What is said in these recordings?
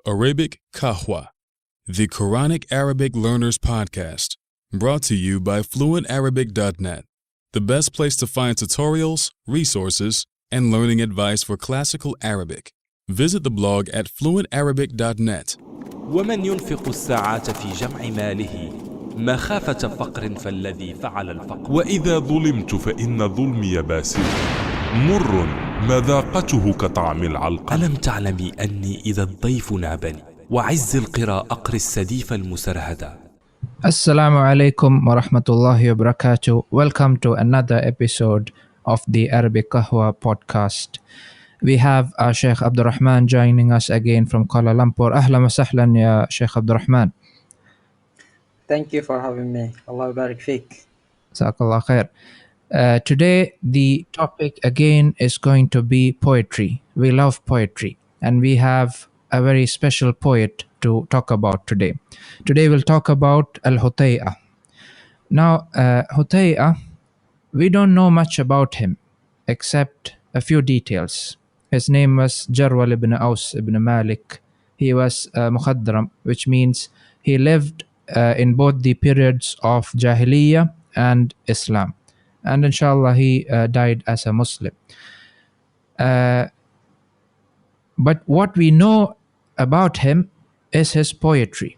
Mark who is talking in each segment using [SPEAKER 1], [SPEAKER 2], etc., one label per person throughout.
[SPEAKER 1] Arabic Qahwa, the Quranic Arabic Learners Podcast, brought to you by FluentArabic.net, the best place to find tutorials, resources, and learning advice for classical Arabic. Visit the blog at FluentArabic.net.
[SPEAKER 2] ومن ينفق الساعات في جمع ماله مخافة فقر فالذي فعل الفقر.
[SPEAKER 3] وإذا ظلمت فإن ظلمي باسل مر مذاقته كطعم العلقم.
[SPEAKER 2] ألم تعلمي أني إذا الضيف نابني وعز القرى أقري السديف المسرهدة.
[SPEAKER 4] Assalamu alaikum wa rahmatullahi wa barakatuh. Welcome to another episode of the Arabic Qahwa podcast. We have Sheikh Abdul Rahman joining us again from Kuala Lumpur. Ahlan wa sahlan ya Sheikh Abdul Rahman.
[SPEAKER 5] Thank you for having me. Allah barik feek.
[SPEAKER 4] Jazakallah khair. Today the topic again is going to be poetry. We love poetry and we have a very special poet to talk about today. Today we'll talk about Al-Hutay'a. Now, Hutay'a, we don't know much about him except a few details. His name was Jarwal ibn Aus ibn Malik. He was Mukhadram, which means he lived in both the periods of Jahiliyyah and Islam. And inshallah, he died as a Muslim. But what we know about him is his poetry.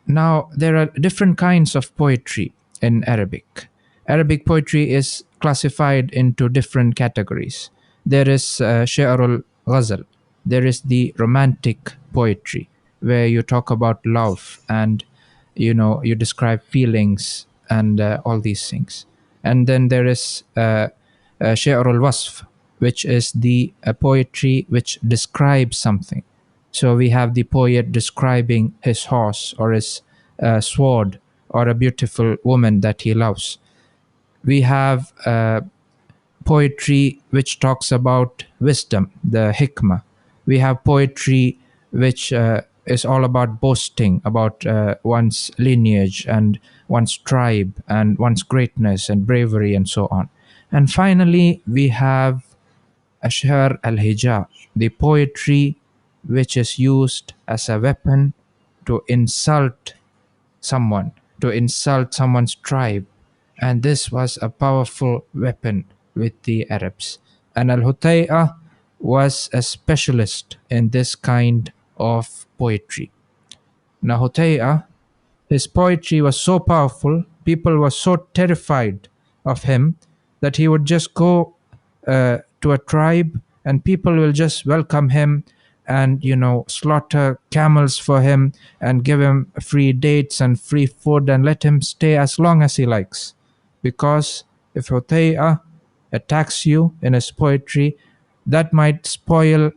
[SPEAKER 4] Now, there are different kinds of poetry in Arabic. Arabic poetry is classified into different categories. There is Shi'rul Ghazal. There is the romantic poetry, where you talk about love and, you describe feelings and all these things. And then there is Shi'rul Wasf, which is the poetry which describes something. So we have the poet describing his horse or his sword or a beautiful woman that he loves. We have poetry which talks about wisdom, the hikmah. We have poetry which is all about boasting about one's lineage and one's tribe and one's greatness and bravery and so on. And finally, we have Ash'ar al-Hija, the poetry which is used as a weapon to insult someone, to insult someone's tribe. And this was a powerful weapon with the Arabs. And Al-Hutay'a was a specialist in this kind of poetry. Now, Hutay'a, his poetry was so powerful, people were so terrified of him that he would just go to a tribe and people will just welcome him and, slaughter camels for him and give him free dates and free food and let him stay as long as he likes. Because if Hutay'a attacks you in his poetry, that might spoil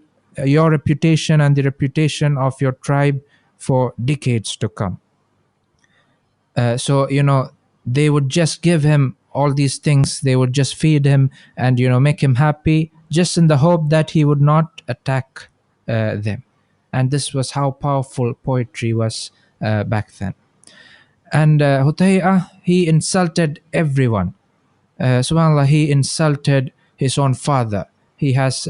[SPEAKER 4] your reputation and the reputation of your tribe for decades to come. So they would just give him all these things. They would just feed him and, make him happy just in the hope that he would not attack them. And this was how powerful poetry was back then. And Hutay'a, he insulted everyone. SubhanAllah, he insulted his own father. He has,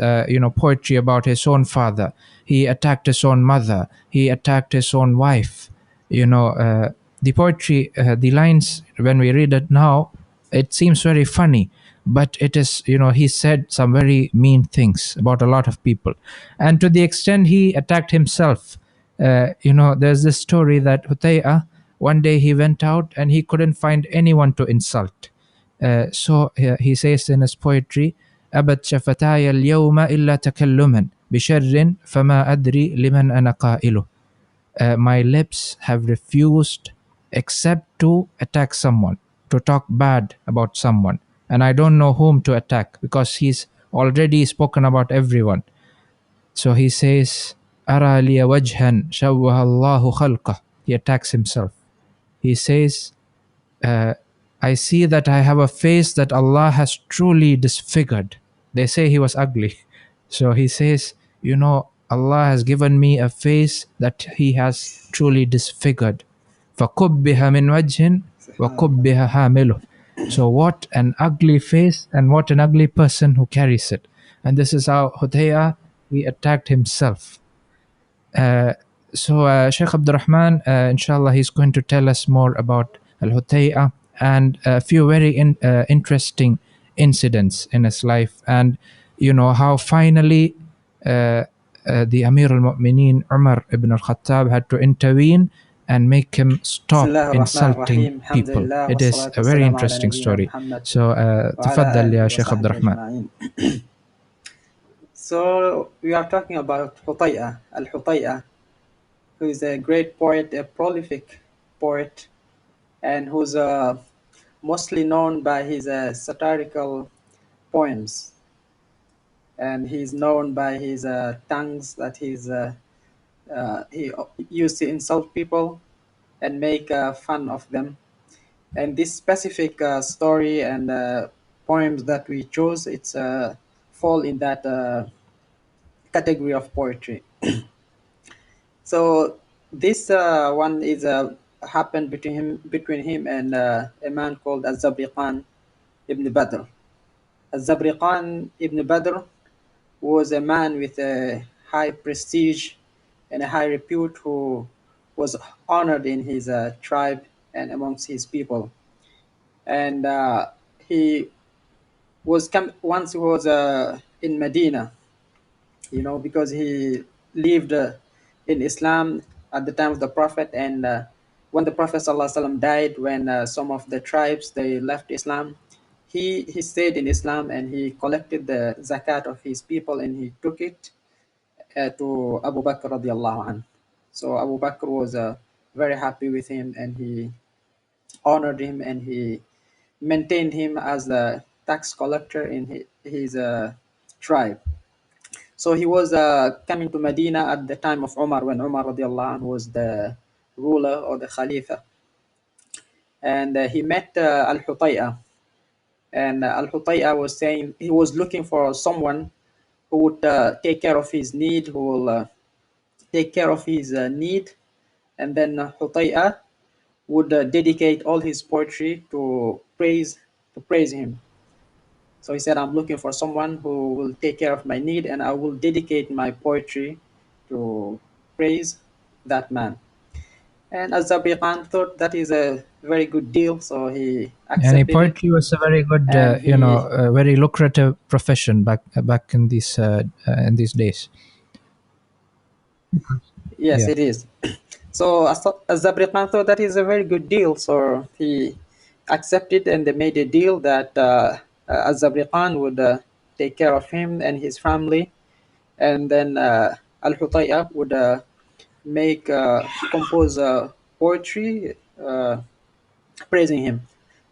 [SPEAKER 4] poetry about his own father. He attacked his own mother. He attacked his own wife. The poetry, the lines, when we read it now, it seems very funny. But it is, he said some very mean things about a lot of people. And to the extent he attacked himself, there's this story that Hutay'a, one day he went out and he couldn't find anyone to insult. So he says in his poetry, أبت شفتاي اليوم إلا تكلما بشر فما أدري لمن أنا قائله. My lips have refused except to attack someone, to talk bad about someone. And I don't know whom to attack because he's already spoken about everyone. So he says, أرى لي وجها شوه الله خلقه. He attacks himself. He says, I see that I have a face that Allah has truly disfigured. They say he was ugly. So he says, Allah has given me a face that he has truly disfigured. فَقُبِّهَ مِنْ وَجْهٍ وَقُبِّهَ حَامِلُهُ. So what an ugly face and what an ugly person who carries it. And this is how Hutay'a, he attacked himself. Sheikh Abdurrahman, inshallah, he's going to tell us more about Al-Hutay'a and a few very interesting incidents in his life, and how finally the Amir al-Mu'mineen Umar ibn Khattab had to intervene and make him
[SPEAKER 5] بسم
[SPEAKER 4] stop
[SPEAKER 5] الله الرحمن
[SPEAKER 4] insulting
[SPEAKER 5] الرحيم الحمد
[SPEAKER 4] people.
[SPEAKER 5] لله
[SPEAKER 4] It is
[SPEAKER 5] والصلاة
[SPEAKER 4] a very
[SPEAKER 5] والسلام على
[SPEAKER 4] interesting
[SPEAKER 5] نبينا
[SPEAKER 4] story.
[SPEAKER 5] محمد
[SPEAKER 4] So,
[SPEAKER 5] وعلى
[SPEAKER 4] تفضل
[SPEAKER 5] آله
[SPEAKER 4] يا Sheikh
[SPEAKER 5] وصحبه
[SPEAKER 4] Abdurrahman.
[SPEAKER 5] أجمعين. So we are talking about Hutay'a, Al-Hutay'a, who is a great poet, a prolific poet, and who's mostly known by his satirical poems. And he's known by his tongues that he used to insult people and make fun of them. And this specific story and poems that we chose, it's fall in that category of poetry. So this one is happened between him and a man called Az-Zabriqan ibn Badr. Az-Zabriqan ibn Badr was a man with a high prestige and a high repute who was honored in his tribe and amongst his people. And he was once he was in Medina, because he lived in Islam at the time of the Prophet, and when the Prophet ﷺ died, when some of the tribes they left Islam, he stayed in Islam and he collected the zakat of his people and he took it to Abu Bakr radiallahu anh. So Abu Bakr was very happy with him and he honored him and he maintained him as the tax collector in his tribe. So he was coming to Medina at the time of Umar, when Umar radiallahu anh was the ruler or the Khalifa. And he met Al-Hutay'a. And Al-Hutay'a was saying he was looking for someone who would take care of his need, who will take care of his need. And then Hutay'a would dedicate all his poetry to praise him. So he said, I'm looking for someone who will take care of my need, and I will dedicate my poetry to praise that man. And Az-Zabiqan thought that is a very good deal, so he
[SPEAKER 4] And
[SPEAKER 5] accepted it.
[SPEAKER 4] poetry was a very good,
[SPEAKER 5] And
[SPEAKER 4] a very lucrative profession back in these days.
[SPEAKER 5] yes,
[SPEAKER 4] Yeah.
[SPEAKER 5] it is. So Az-Zabiqan thought that is a very good deal, so he accepted, and they made a deal that Az-Zabiqan would take care of him and his family, and then Al-Hutay'a would compose poetry praising him.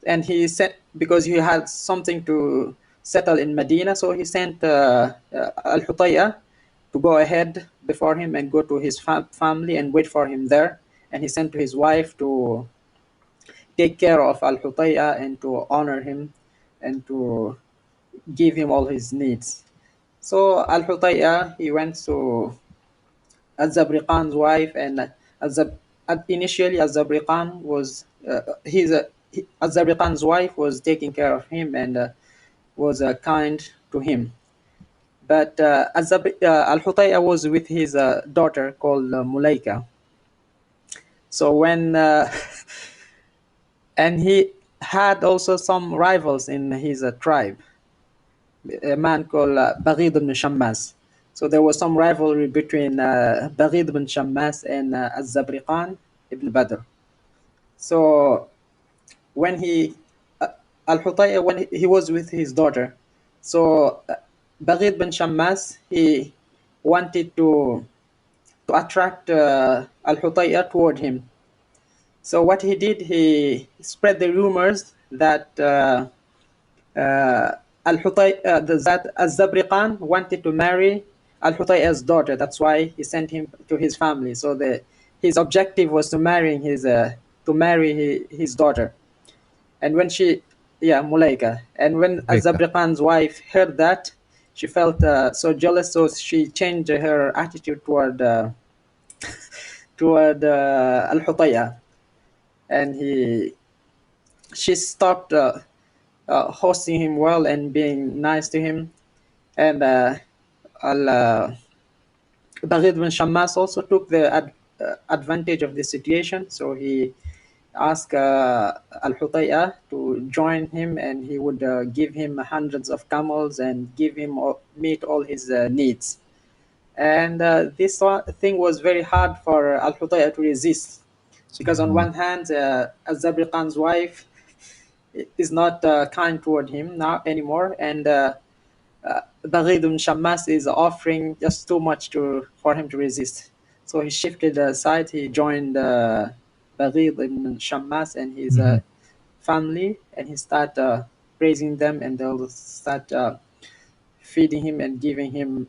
[SPEAKER 5] And he said, because he had something to settle in Medina, so he sent Al-Hutay'a to go ahead before him and go to his family and wait for him there. And he sent to his wife to take care of Al-Hutay'a and to honor him and to give him all his needs. So Al-Hutay'a, he went to Az-Zabriqan's wife, and initially Az-Zabriqan was Az-Zabriqan's wife was taking care of him and was kind to him. But Al-Hutay'a was with his daughter called Mulaika. So when and he had also some rivals in his tribe, a man called Baghid ibn Shammas. So there was some rivalry between Baghid ibn Shammas and Az-Zabriqan ibn Badr. So when Al-Hutay'a, when he was with his daughter, so Baghid ibn Shammas, he wanted to attract Al-Hutay'a toward him. So what he did, he spread the rumors that that Az-Zabriqan wanted to marry Al-Hutay'a's daughter. That's why he sent him to his family. So his objective was to marry his daughter. And when Mulaika. And when Az-Zabriqan's wife heard that, she felt so jealous, so she changed her attitude toward Al-Hutay'a. And she stopped hosting him well and being nice to him. And Baghdad bin Shammas also took the advantage of the situation, so he asked Al-Hutay'a to join him, and he would give him hundreds of camels and give him meet all his needs. And this thing was very hard for Al-Hutay'a to resist, because on one hand, Az-Zabriqan's wife is not kind toward him now anymore, and Baghdad bin Shammas is offering just too much for him to resist. So he shifted aside. He joined Baghdad bin Shammas and his family, and he started praising them, and they'll start feeding him and giving him,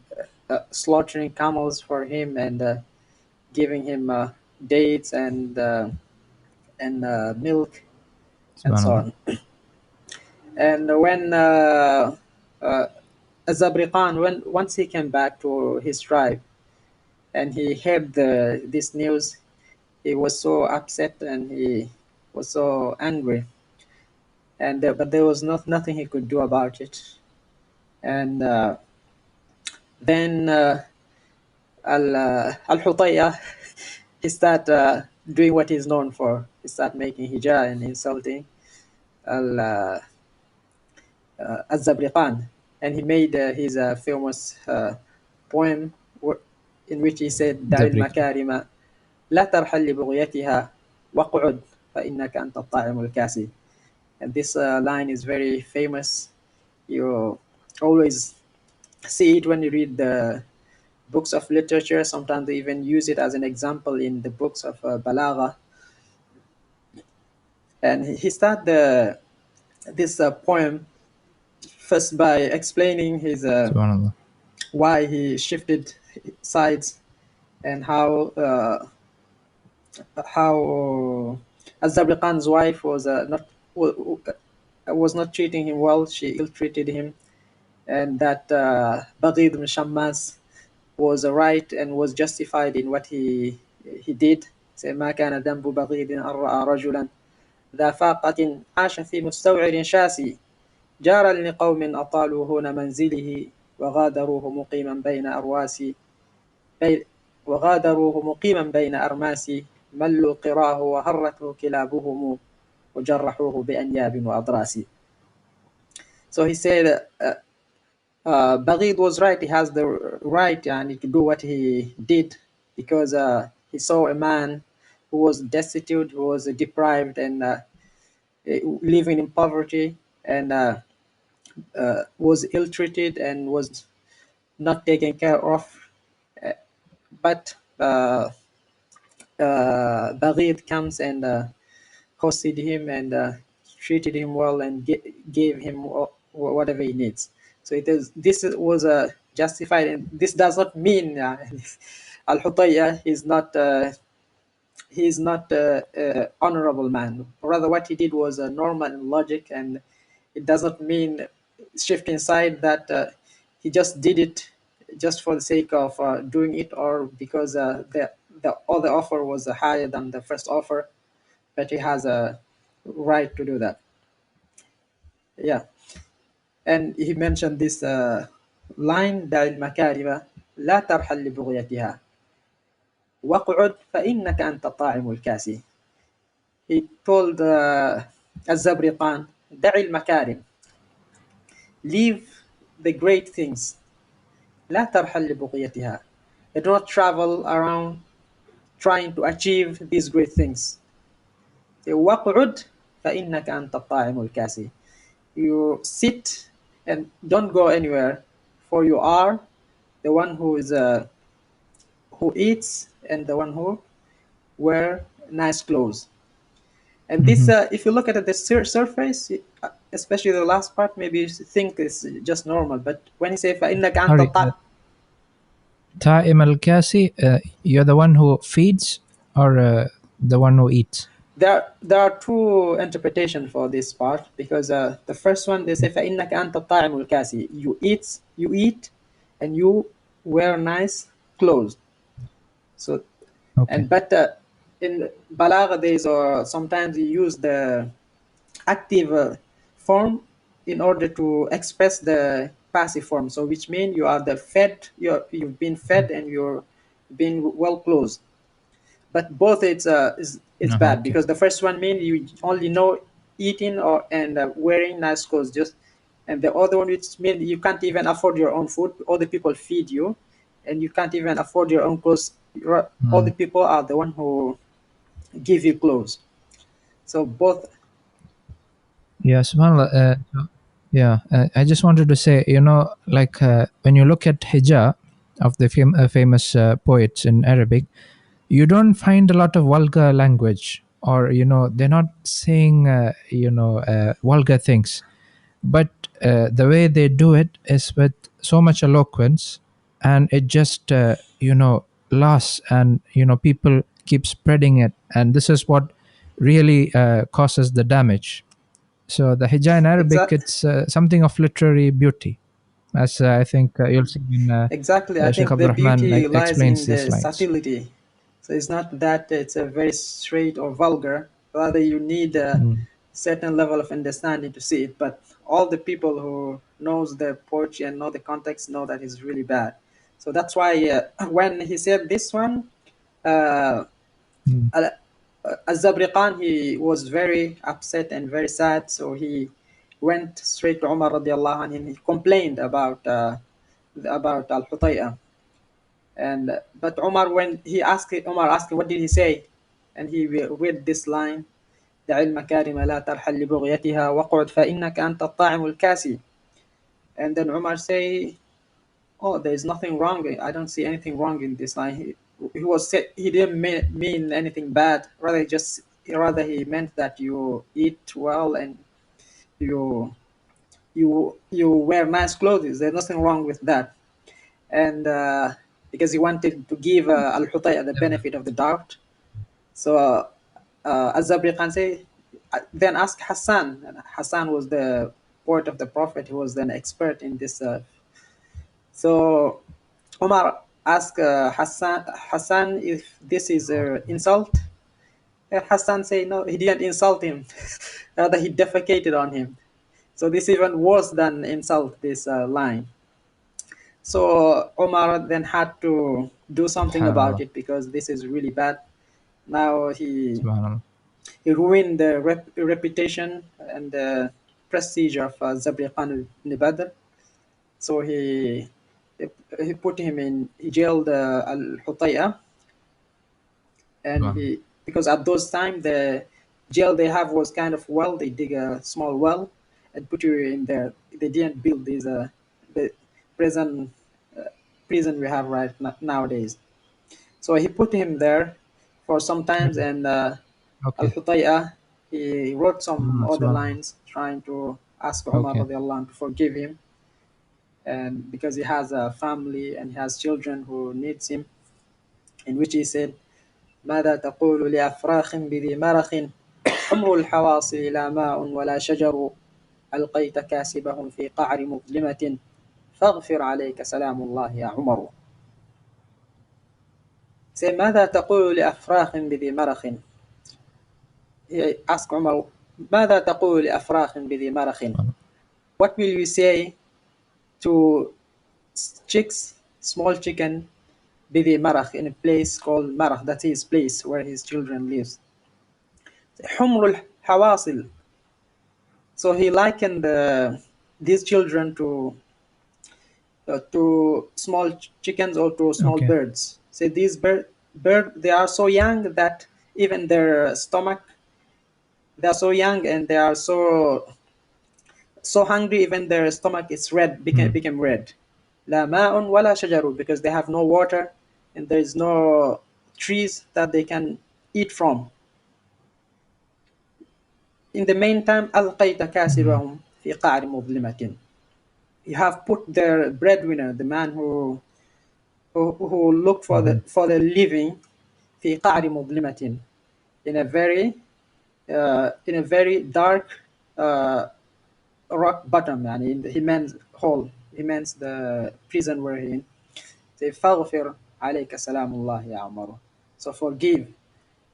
[SPEAKER 5] slaughtering camels for him, and giving him dates and milk and so
[SPEAKER 4] Subhanallah.
[SPEAKER 5] on. And when Zabriqan, once he came back to his tribe and he heard this news, he was so upset and he was so angry. And but there was nothing he could do about it. And then Al-Hutay'a, he started doing what he's known for. He started making hijab and insulting Al-Zabriqan. And he made his famous poem in which he said, دع
[SPEAKER 4] Zabrik.
[SPEAKER 5] المكارم لا ترحل لبغيتها وقعد فإنك أنت الطاعم الكاسي. And this line is very famous. You always see it when you read the books of literature. Sometimes they even use it as an example in the books of Balagha. And he started this poem first by explaining his
[SPEAKER 4] Subhanallah.
[SPEAKER 5] why he shifted sides, and how Az-Zabriqan's wife was not treating him well. She ill-treated him, and that Baghdad bin Shammas was right and was justified in what he did. Say, ما كان ذنب بغيض أن رأى رجلا ذا فاقة عاش في مستوعر شاسي جارا لقوم أطالوا هون منزله وغادروه مقيما بين أرواس أرماس ملوا قراه وهرته كلابهم وجرحوه بأنياب وأضراس. So he said, Baghdad was right. He has the right to do what he did, because he saw a man who was destitute, who was deprived, and living in poverty, and was ill-treated and was not taken care of. But Baghdad comes and hosted him and treated him well and gave him whatever he needs. So this was justified, and this does not mean Al-Hutay'a is not he is not a honorable man. Rather, what he did was normal and logic, and it does not mean shifting side that he just did it just for the sake of doing it, or because the other offer was higher than the first offer, but he has a right to do that. Yeah. And he mentioned this line, دع المكارم لا ترحل لبغيتها وقعد فإنك أنت الطاعم الكاسي. He told الزبرقان, دع المكارم, leave the great things, لا ترحل لبغيتها, do not travel around trying to achieve these great things. وقعد فإنك أنت الطاعم الكاسي, you sit and don't go anywhere, for you are the one who is who eats and the one who wear nice clothes. And this, if you look at the surface, especially the last part, maybe you think it's just normal. But when you say فَإِنَّكَ أَنْتَ
[SPEAKER 4] Ta'im al-Kasi, you're the one who feeds or the one who eats?
[SPEAKER 5] there are two interpretations for this part, because the first one, they say فَإِنَّكَ أَنْتَ الطَّاعِمُ الْكَاسِي, you eat and you wear nice clothes. So
[SPEAKER 4] Okay.
[SPEAKER 5] but in Balagha days, or sometimes you use the active form in order to express the passive form. So which means you are you've been fed and you're being well clothed. But both it's bad,
[SPEAKER 4] Okay.
[SPEAKER 5] because the first one means you only know eating or and wearing nice clothes, just, and the other one, which means you can't even afford your own food. Other people feed you, and you can't even afford your own clothes. Other people are the one who give you clothes. So both.
[SPEAKER 4] Yeah, subhanallah. Yeah, I just wanted to say, like when you look at hijab of the famous poets in Arabic, you don't find a lot of vulgar language, or they're not saying vulgar things, but the way they do it is with so much eloquence, and it just lasts, and people keep spreading it, and this is what really causes the damage. So the hijab in Arabic,
[SPEAKER 5] Exact.
[SPEAKER 4] it's something of literary beauty, as I think you'll see when
[SPEAKER 5] Exactly. I
[SPEAKER 4] Sheikh
[SPEAKER 5] think the
[SPEAKER 4] Abdurrahman
[SPEAKER 5] beauty lies
[SPEAKER 4] explains
[SPEAKER 5] in
[SPEAKER 4] these
[SPEAKER 5] the
[SPEAKER 4] lines.
[SPEAKER 5] subtlety. So it's not that it's a very straight or vulgar. Rather, you need a
[SPEAKER 4] Mm.
[SPEAKER 5] certain level of understanding to see it. But all the people who knows the poetry and know the context know that it's really bad. So that's why when he said this one, uh,
[SPEAKER 4] Mm.
[SPEAKER 5] Al-Zabriqan, he was very upset and very sad. So he went straight to Umar radiallahu anhu, and he complained about Al-Hutay'a. And but Umar asked him, what did he say? And he read this line: دع المكارم لا ترحل لبغيتها وقعد فإنك أنت الطاعم الكاسي. And then Umar say, oh, there is nothing wrong. I don't see anything wrong in this line. He didn't mean anything bad. Rather he meant that you eat well and you you wear nice clothes. There's nothing wrong with that. And because he wanted to give Al-Hutay'a the benefit of the doubt. So Az-Zabriqan say, then ask Hassan. And Hassan was the poet of the Prophet. He was an expert in this. So Omar asked Hassan if this is an insult. And Hassan say no, he didn't insult him. Rather, he defecated on him. So this is even worse than insult, this line. So Omar then had to do something about
[SPEAKER 4] Subhanallah.
[SPEAKER 5] it, because this is really bad. Now
[SPEAKER 4] Subhanallah.
[SPEAKER 5] he ruined the reputation and the prestige of Zabriqan ibn Badr. So he put him in, he jailed Al-Hutay'a, and
[SPEAKER 4] Subhanallah.
[SPEAKER 5] he, because at those time the jail they have was kind of well, they dig a small well and put you in there. They didn't build these the prison prison we have nowadays. So he put him there for some times,
[SPEAKER 4] Mm.
[SPEAKER 5] and
[SPEAKER 4] Okay.
[SPEAKER 5] Al-Hutay'a, he wrote some other
[SPEAKER 4] Subhanallah.
[SPEAKER 5] lines trying to ask Umar
[SPEAKER 4] Okay.
[SPEAKER 5] radiallahu anhu to forgive him, and because he has a family and he has children who needs him, in which he said, ماذا تقول لأفراخ بذي مرخ حمر الحواصل لا ماء ولا شجر ألقيت كاسبهم في قعر مظلمة فاغفر عليك سلام الله يا عمر. Say, ماذا تقول لأفراخ بذي مرخ. He asked Umar, ماذا تقول لأفراخ بذي مرخ. What will you say to chicks, small chicken, بذي مرخ, in a place called Marach, that's his place where his children lives. حمر الحواصل. So he likened these children to small chickens or to small
[SPEAKER 4] Okay.
[SPEAKER 5] birds. Say these bird, they are so young that even their stomach, they are so young and they are so hungry, even their stomach is red,
[SPEAKER 4] Mm.
[SPEAKER 5] became red. لا ماء ولا شجر, because they have no water and there is no trees that they can eat from. In the meantime, ألقيت
[SPEAKER 4] Mm.
[SPEAKER 5] كاسبهم في قعر مظلمة. You have put their breadwinner, the man who looked
[SPEAKER 4] Mhm.
[SPEAKER 5] for the living, في قعر مظلمة, in a very dark rock bottom. يعني he means hole. He means the prison where he in. Say, فاغفر عليك سلام الله يا عمر. So forgive,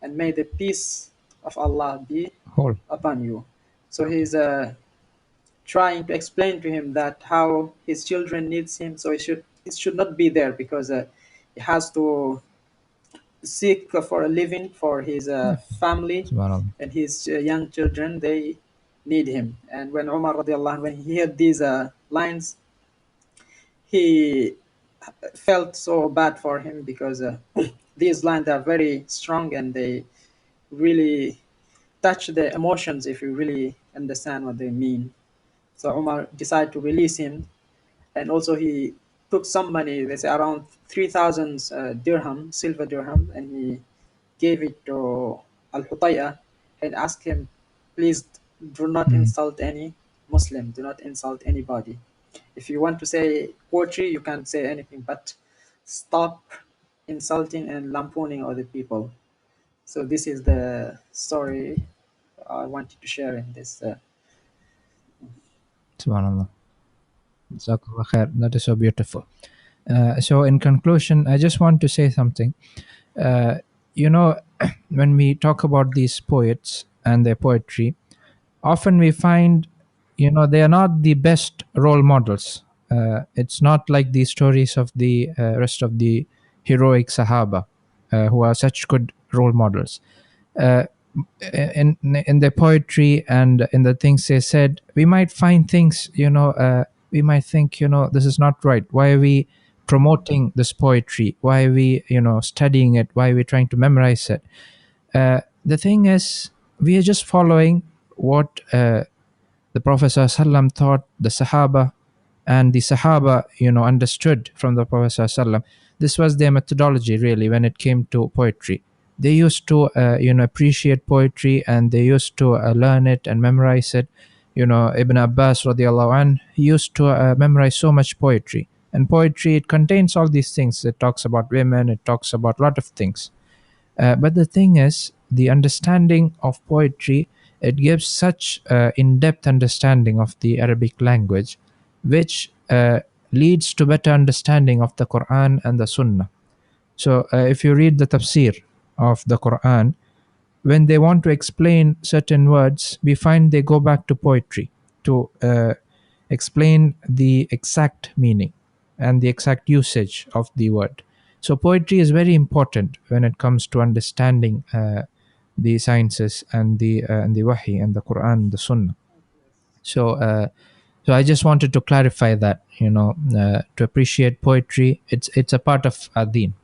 [SPEAKER 5] and may the peace of Allah be
[SPEAKER 4] Whole.
[SPEAKER 5] upon you. So
[SPEAKER 4] Okay.
[SPEAKER 5] he's trying to explain to him that how his children needs him. So it should not be there, because he has to seek for a living for his family,
[SPEAKER 4] Subhanallah.
[SPEAKER 5] and his young children, they need him. And when Umar radiallahu anh, when he heard these lines, he felt so bad for him, because these lines are very strong and they really touch the emotions if you really understand what they mean. So Umar decided to release him, and also he took some money, they say around 3,000 dirham, silver dirham, and he gave it to Al-Hutay'a and asked him, please do not
[SPEAKER 4] Mm.
[SPEAKER 5] insult any Muslim, do not insult anybody. If you want to say poetry, you can say anything, but stop insulting and lampooning other people. So this is the story I wanted to share in this.
[SPEAKER 4] Subhanallah. Jazakallah khair. That is so beautiful. So in conclusion, I just want to say something. Uh, you know, when we talk about these poets and their poetry, often we find, they are not the best role models. It's not like the stories of the rest of the heroic Sahaba, who are such good role models. Uh, in their poetry and in the things they said, we might find things, we might think, this is not right. Why are we promoting this poetry? Why are we, studying it? Why are we trying to memorize it? The thing is, we are just following what the Prophet ﷺ taught the Sahaba, and the Sahaba, understood from the Prophet ﷺ. This was their methodology, really, when it came to poetry. They used to, appreciate poetry, and they used to learn it and memorize it. Ibn Abbas radiallahu anh, he used to memorize so much poetry. And poetry, it contains all these things. It talks about women, it talks about a lot of things. But the thing is, the understanding of poetry, it gives such in-depth understanding of the Arabic language, which leads to better understanding of the Quran and the Sunnah. So if you read the tafsir of the Quran, when they want to explain certain words, we find they go back to poetry to explain the exact meaning and the exact usage of the word. So poetry is very important when it comes to understanding the sciences and the Wahi and the Quran and the Sunnah. So I just wanted to clarify that, to appreciate poetry, it's a part of our deen.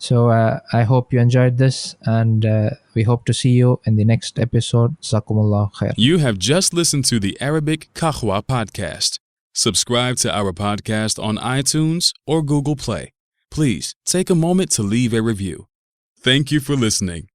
[SPEAKER 4] So I hope you enjoyed this, and we hope to see you in the next episode. Jazakumullah khair.
[SPEAKER 1] You have just listened to the Arabic Qahwa podcast. Subscribe to our podcast on iTunes or Google Play. Please take a moment to leave a review. Thank you for listening.